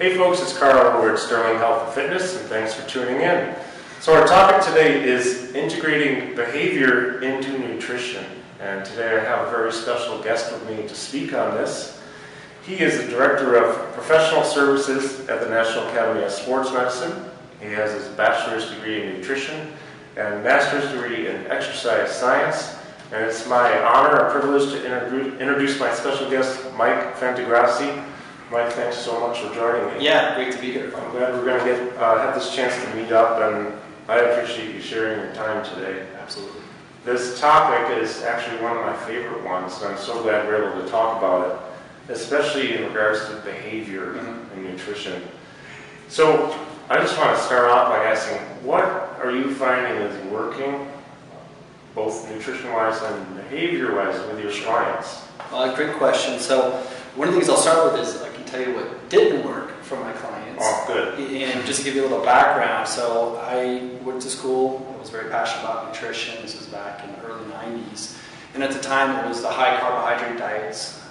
Hey folks, it's Carl. We're at Sterling Health and Fitness, and thanks for tuning in. So our topic today is integrating behavior into nutrition. And today I have a very special guest with me to speak on this. He is the Director of Professional Services at the National Academy of Sports Medicine. He has his bachelor's degree in nutrition and master's degree in exercise science. And it's my honor and privilege to introduce my special guest, Mike Fantigrassi. Mike, thanks so much for joining me. Yeah, great to be here. I'm glad we're going to have this chance to meet up, and I appreciate you sharing your time today. Absolutely. This topic is actually one of my favorite ones, and I'm so glad we're able to talk about it, especially in regards to behavior and nutrition. So I just want to start off by asking, what are you finding is working, both nutrition-wise and behavior-wise, with your clients? Great question. So one of the things I'll start with is I can tell you what didn't work for my clients. Oh, good. And just to give you a little background, so I went to school. I was very passionate about nutrition. This was back in the early 90s. And at the time, it was the high carbohydrate diets,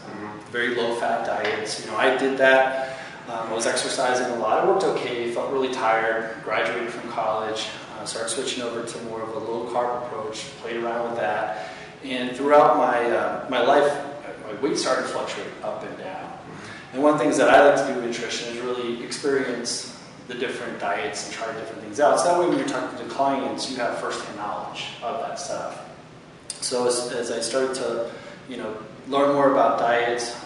very low-fat diets. I did that. I was exercising a lot. I worked okay, felt really tired, graduated from college, started switching over to more of a low-carb approach, played around with that. And throughout my life, my weight started to fluctuate up and down. And one of the things that I like to do with nutrition is really experience the different diets and try different things out. So that way when you're talking to clients, you have first-hand knowledge of that stuff. So as I started to, learn more about diets,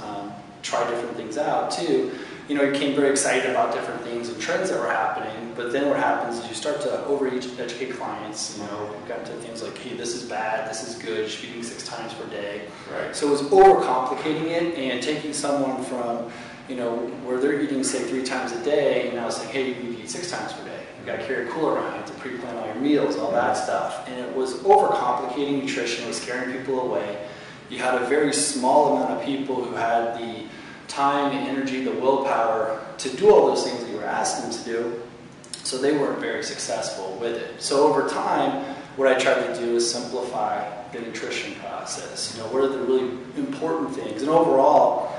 try different things out too, you became very excited about different things and trends that were happening. But then what happens is you start to over-educate clients. You got into things like, hey, this is bad, this is good, you should be eating 6 times per day. Right. So it was overcomplicating it and taking someone from, where they're eating, say, 3 times a day, and now saying, hey, you need to eat 6 times per day. You got to carry a cooler around, you have to pre-plan all your meals, all that stuff. And it was overcomplicating nutrition, it was scaring people away. You had a very small amount of people who had the time, the energy, the willpower to do all those things that you were asking them to do, so they weren't very successful with it. So over time, what I try to do is simplify the nutrition process. What are the really important things? And overall,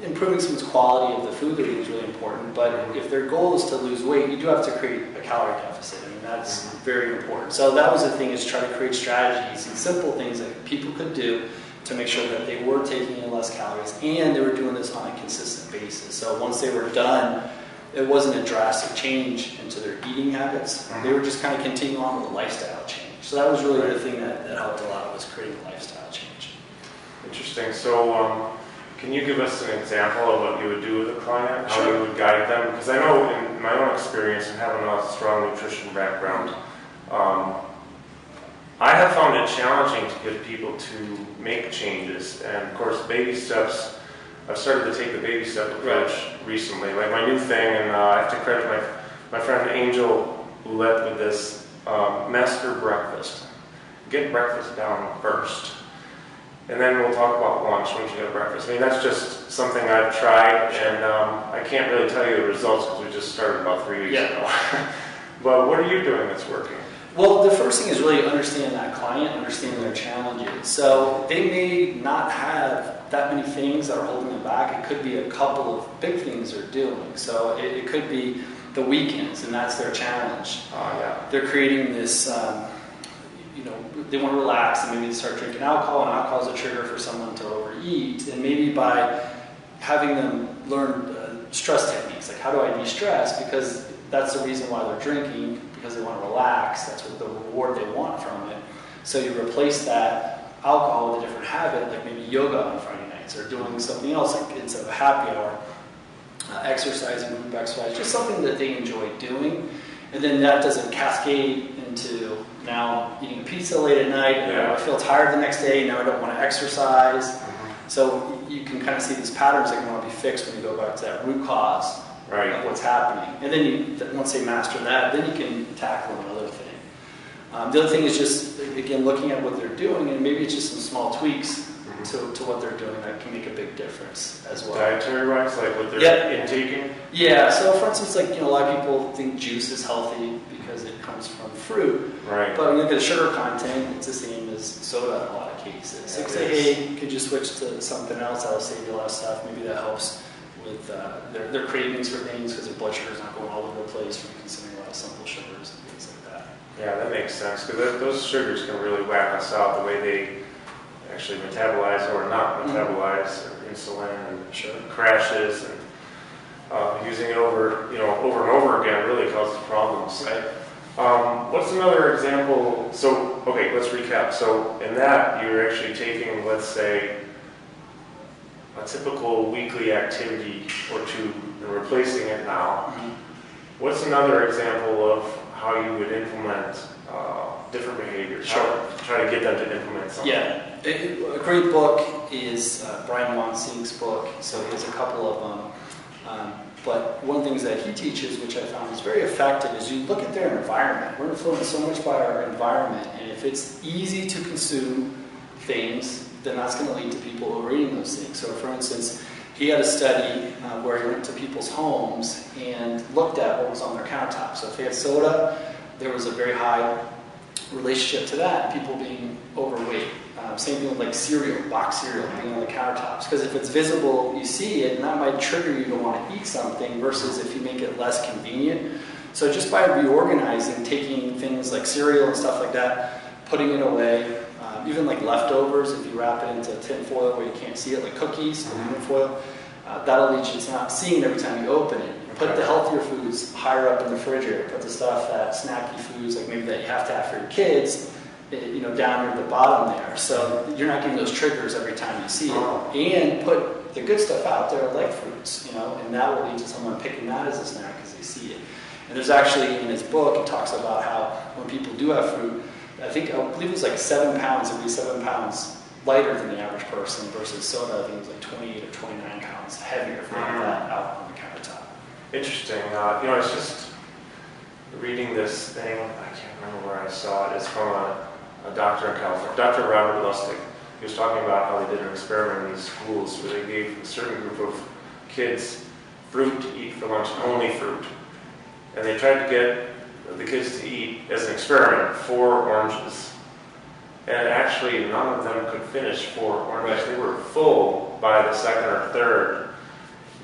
improving someone's quality of the food they're eating is really important, but if their goal is to lose weight, you do have to create a calorie deficit. That's very important. So that was the thing, is try to create strategies and simple things that people could do to make sure that they were taking in less calories and they were doing this on a consistent basis. So once they were done, it wasn't a drastic change into their eating habits. They were just kind of continuing on with a lifestyle change. So that was really the thing that helped a lot, was creating a lifestyle change. Interesting. So can you give us an example of what you would do with a client, how you would guide them? Because I know in my own experience and having a strong nutrition background, I have found it challenging to get people to make changes. And of course, baby steps, I've started to take the baby step approach recently. Like my new thing, and I have to credit my friend Angel who led with this, master breakfast. Get breakfast down first. And then we'll talk about lunch once you have breakfast. I mean, that's just something I've tried, and I can't really tell you the results because we just started about 3 weeks ago. But what are you doing that's working? Well, the first thing is really understand that client, understand their challenges. So they may not have that many things that are holding them back. It could be a couple of big things they're doing. So it could be the weekends, and that's their challenge. They're creating this, they want to relax, and maybe they start drinking alcohol, and alcohol is a trigger for someone to overeat. And maybe by having them learn stress techniques, like how do I de-stress, because that's the reason why they're drinking, because they want to relax. That's what the reward they want from it. So you replace that alcohol with a different habit, like maybe yoga on Friday nights, or doing something else, like instead of a happy hour, exercising, group exercise, just something that they enjoy doing. And then that doesn't cascade into now eating a pizza late at night, and I feel tired the next day, now I don't want to exercise. So you can kind of see these patterns that can want to be fixed when you go back to that root cause of what's happening. And then once they master that, then you can tackle another thing. The other thing is just, again, looking at what they're doing, and maybe it's just some small tweaks to what they're doing that can make a big difference as well. Dietary-wise, like what they're intaking? Yeah, so for instance, like, a lot of people think juice is healthy because it comes from fruit. Right. But when you look at the sugar content, it's the same as soda in a lot of cases. So say, hey, could you switch to something else that'll save you a lot of stuff? Maybe that helps with their cravings for things because their blood sugar's not going all over the place from consuming a lot of simple sugars and things like that. Yeah, that makes sense, because those sugars can really whack us out, the way they actually metabolize or not metabolize insulin, and Sure. crashes, and using it over and over again really causes problems. What's another example? So, okay, let's recap. So in that, you're actually taking, let's say, a typical weekly activity or two and replacing it now. What's another example of how you would implement different behaviors? Sure. Try to get them to implement something. Yeah, a great book is Brian Wansink's book, so he has a couple of them. But one of the things that he teaches, which I found is very effective, is you look at their environment. We're influenced so much by our environment, and if it's easy to consume things, then that's going to lead to people who are eating those things. So for instance, he had a study where he went to people's homes and looked at what was on their countertop. So if they had soda, there was a very high relationship to that, people being overweight. Same thing with like cereal, box cereal being on the countertops. Because if it's visible, you see it, and that might trigger you to want to eat something versus if you make it less convenient. So just by reorganizing, taking things like cereal and stuff like that, putting it away, even like leftovers, if you wrap it into tin foil where you can't see it, like cookies, aluminum foil, that'll lead you to not seeing it every time you open it. Put the healthier foods higher up in the refrigerator. Put the stuff that snacky foods, like maybe that you have to have for your kids, down near the bottom there. So you're not getting those triggers every time you see it. And put the good stuff out there, like fruits, and that will lead to someone picking that as a snack because they see it. And there's actually, in his book, he talks about how when people do have fruit, I believe it was like 7 pounds, it would be 7 pounds lighter than the average person versus soda, I think it was like 28 or 29 pounds heavier if they had that out on the countertop. Interesting. I was just reading this thing, I can't remember where I saw it. It's from a doctor in California, Dr. Robert Lustig. He was talking about how they did an experiment in these schools where they gave a certain group of kids fruit to eat for lunch, only fruit. And they tried to get the kids to eat, as an experiment, 4 oranges. And actually, none of them could finish 4 oranges. They were full by the second or third.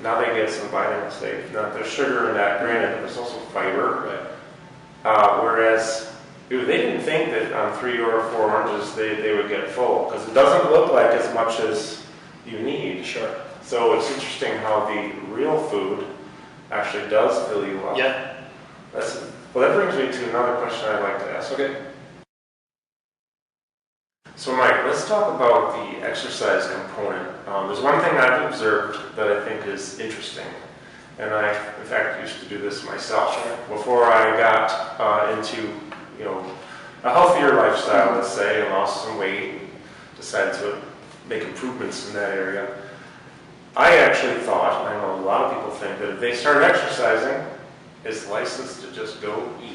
Now they get some vitamins. There's sugar in that, granted, but there's also fiber. Whereas they didn't think that on 3 or 4 oranges they would get full, because it doesn't look like as much as you need. Sure. So it's interesting how the real food actually does fill you up. Yeah. Well, that brings me to another question I'd like to ask. Okay. So Mike, let's talk about the exercise component. There's one thing I've observed that I think is interesting, and I, in fact, used to do this myself. Before I got into, a healthier lifestyle, let's say, and lost some weight, and decided to make improvements in that area. I actually thought, and I know a lot of people think, that if they start exercising, it's licensed to just go eat.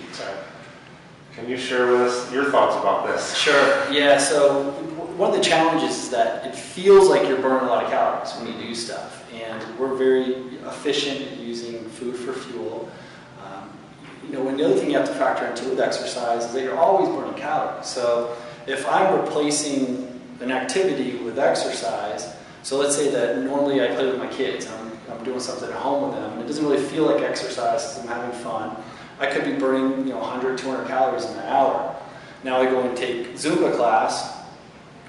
Can you share with us your thoughts about this? Sure. Yeah, so one of the challenges is that it feels like you're burning a lot of calories when you do stuff. And we're very efficient at using food for fuel. And the other thing you have to factor into with exercise is that you're always burning calories. So if I'm replacing an activity with exercise, so let's say that normally I play with my kids, I'm doing something at home with them, and it doesn't really feel like exercise because I'm having fun. I could be burning 100, 200 calories in that hour. Now I go and take Zumba class,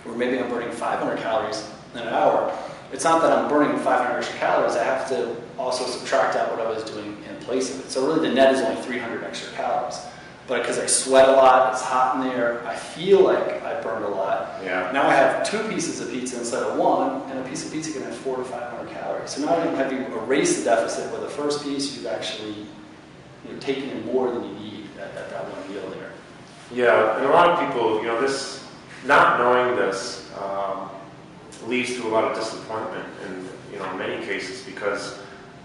or maybe I'm burning 500 calories in an hour. It's not that I'm burning 500 extra calories, I have to also subtract out what I was doing in place of it. So really the net is only 300 extra calories. But because I sweat a lot, it's hot in there, I feel like I burned a lot. Yeah. Now I have 2 pieces of pizza instead of 1, and a piece of pizza can have 400 to 500 calories. So not only have you erased the deficit with the first piece, you've actually taking in more than you need at that one meal there. Yeah, and a lot of people, this, not knowing this, leads to a lot of disappointment in, many cases, because,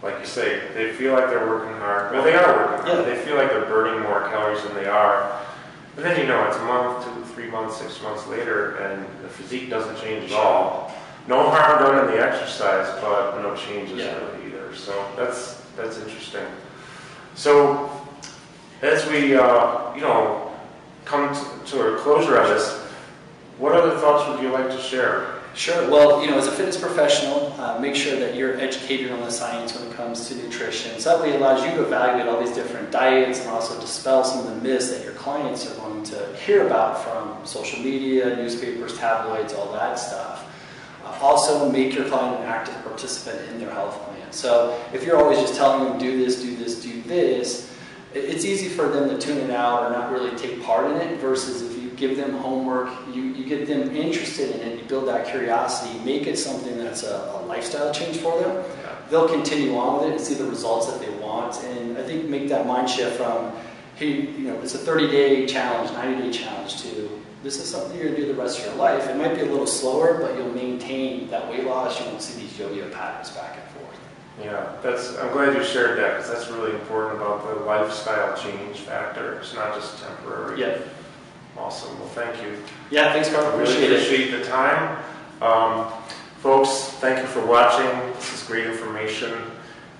like you say, they feel like they're working hard. Well, they are working hard. Yeah. They feel like they're burning more calories than they are. But then, it's a month, 2, 3 months, 6 months later, and the physique doesn't change at all. No harm done in the exercise, but no changes really either. So that's interesting. So, as we, come to a closure on this, what other thoughts would you like to share? Sure. Well, as a fitness professional, make sure that you're educated on the science when it comes to nutrition. So that way it allows you to evaluate all these different diets and also dispel some of the myths that your clients are going to hear about from social media, newspapers, tabloids, all that stuff. Also, make your client an active participant in their health plan. So if you're always just telling them, do this, do this, do this, it's easy for them to tune it out or not really take part in it, versus if you give them homework, you get them interested in it, you build that curiosity, make it something that's a lifestyle change for them. Yeah. They'll continue on with it and see the results that they want. And I think make that mind shift from, hey, it's a 30-day challenge, 90-day challenge, to this is something you're going to do the rest of your life. It might be a little slower, but you'll maintain that weight loss. You won't see these yo-yo patterns back and forth. Yeah, I'm glad you shared that, because that's really important about the lifestyle change factor. It's not just temporary. Yeah. Awesome. Well, thank you. Yeah, thanks, Carl. I really appreciate the time. Folks, thank you for watching. This is great information.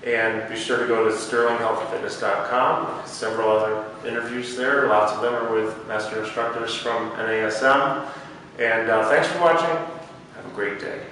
And be sure to go to sterlinghealthfitness.com. Several other interviews there. Lots of them are with master instructors from NASM. And thanks for watching. Have a great day.